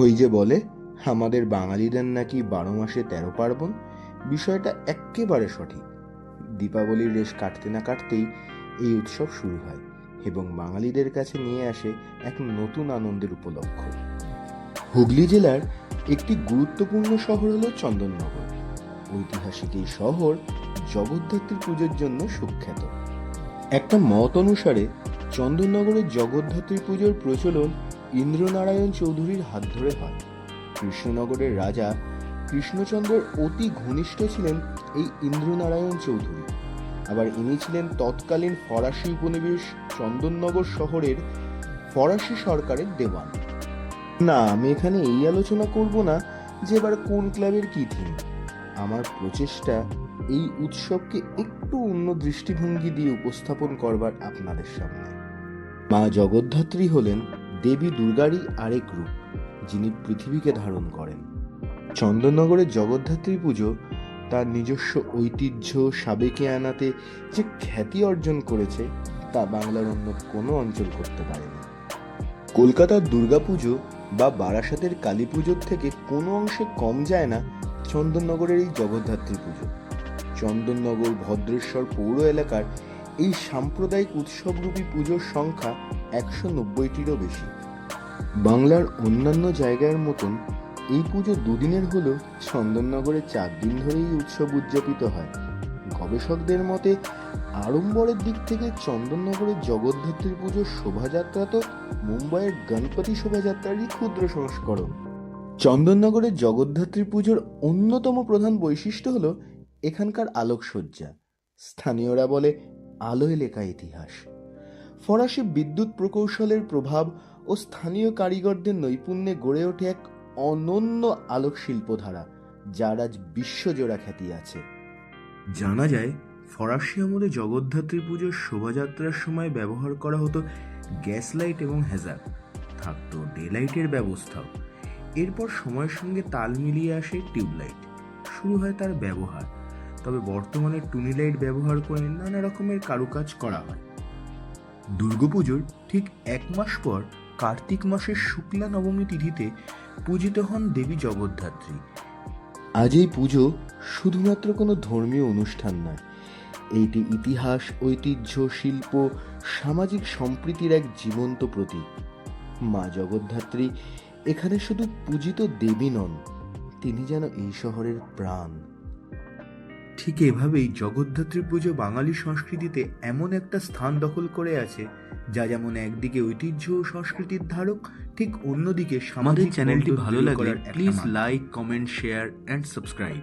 ওই যে বলে আমাদের বাঙালিদের নাকি 12 মাসে 13 পার্বণ, বিষয়টা এক্কেবারে সঠিক। দীপাবলির রেশ কাটতে না কাটতেই এই উৎসব শুরু হয় এবং বাঙালিদের কাছে নিয়ে আসে এক নতুন আনন্দের উপলক্ষ। হুগলি জেলার একটি গুরুত্বপূর্ণ শহর হলো চন্দননগর। ঐতিহাসিক এই শহর জগদ্ধাত্রী পুজোর জন্য সুখ্যাত। একটা মত অনুসারে চন্দননগরের জগদ্ধাত্রী পুজোর প্রচলন ইন্দ্রনারায়ণ চৌধুরীর হাত ধরে হয়। কৃষ্ণনগরের রাজা কৃষ্ণচন্দ্রের অতি ঘনিষ্ঠ ছিলেন এই ইন্দ্রনারায়ণ চৌধুরী। আবার ইনি ছিলেন তৎকালীন ফরাসি উপনিবেশ চন্দননগর শহরের ফরাসি সরকারের দেওয়ান। না, আমি এখানে এই আলোচনা করব না যে এবার কোন ক্লাবের কি থিম। আমার প্রচেষ্টা এই উৎসবকে একটু অন্য দৃষ্টিভঙ্গি দিয়ে উপস্থাপন করবার আপনাদের সামনে। মা জগদ্ধাত্রী হলেন দেবী দুর্গারই আরেক রূপ, যিনি পৃথিবীকে ধারণ করেন। চন্দননগরের জগদ্ধাত্রী পুজো তার নিজস্ব ঐতিহ্য সাবেকে আনাতে যে খ্যাতি অর্জন করেছে তা বাংলার অন্য কোনো অঞ্চল করতে পারেনি। কলকাতার দুর্গাপুজো বা বারাসাতের কালী পুজোর থেকে কোনো অংশে কম যায় না চন্দননগরের এই জগদ্ধাত্রী পুজো। চন্দননগর ভদ্রেশ্বর পৌর এলাকার এই সাম্প্রদায়িক উৎসবরূপী পুজোর সংখ্যা 190টিরও বেশি। বাংলার অন্যান্য জায়গার মতন এই পুজো দুদিনের হলেও চন্দননগরে 4 দিন ধরে এই উৎসব উদযাপিত হয়। গবেষকদের মতে আড়ম্বরের দিক থেকে চন্দননগরের জগদ্ধাত্রী পুজোর শোভাযাত্রা তো মুম্বাইয়ের গণপতি শোভাযাত্রারই ক্ষুদ্র সংস্করণ। চন্দননগরের জগদ্ধাত্রী পুজোর অন্যতম প্রধান বৈশিষ্ট্য হলো এখানকার আলোকসজ্জা। স্থানীয়রা বলে আলোয় লেখা ইতিহাস। ফরাসি বিদ্যুৎ প্রকৌশলের প্রভাব ও স্থানীয় কারিগরদের নৈপুণ্যে গড়ে ওঠে এক অনন্য আলোক শিল্পধারা, যার আজ বিশ্বজোড়া খ্যাতি আছে। জানা যায় ফরাসি আমলে জগদ্ধাত্রী পুজোর শোভাযাত্রার সময় ব্যবহার করা হতো গ্যাস লাইট এবং হ্যাজার, থাকতো ডে লাইটের ব্যবস্থাও। এরপর সময়ের সঙ্গে তাল মিলিয়ে আসে টিউবলাইট, শুরু হয় তার ব্যবহার। তবে বর্তমানে টুনি লাইট ব্যবহার করে নানা রকমের কারুকাজ করা হয়। দুর্গাপুজোর ঠিক 1 মাস পর কার্তিক মাসের শুক্লা নবমী তিথিতে পূজিত হন দেবী জগদ্ধাত্রী। আজ এই পুজো শুধুমাত্র কোনো ধর্মীয় অনুষ্ঠান নয়, এইটি ইতিহাস, ঐতিহ্য, শিল্প, সামাজিক সম্প্রীতির এক জীবন্ত প্রতীক। মা জগদ্ধাত্রী এখানে শুধু পূজিত দেবী নন, তিনি যেন এই শহরের প্রাণ। ঠিক এভাবেই জগদ্ধাত্রী পুজো বাঙালি সংস্কৃতিতে এমন একটা স্থান দখল করে আছে যা যেমন একদিকে ঐতিহ্য ও সংস্কৃতির ধারক, ঠিক অন্যদিকে আমাদের চ্যানেলটি ভালো লাগলে please like, comment, share and subscribe.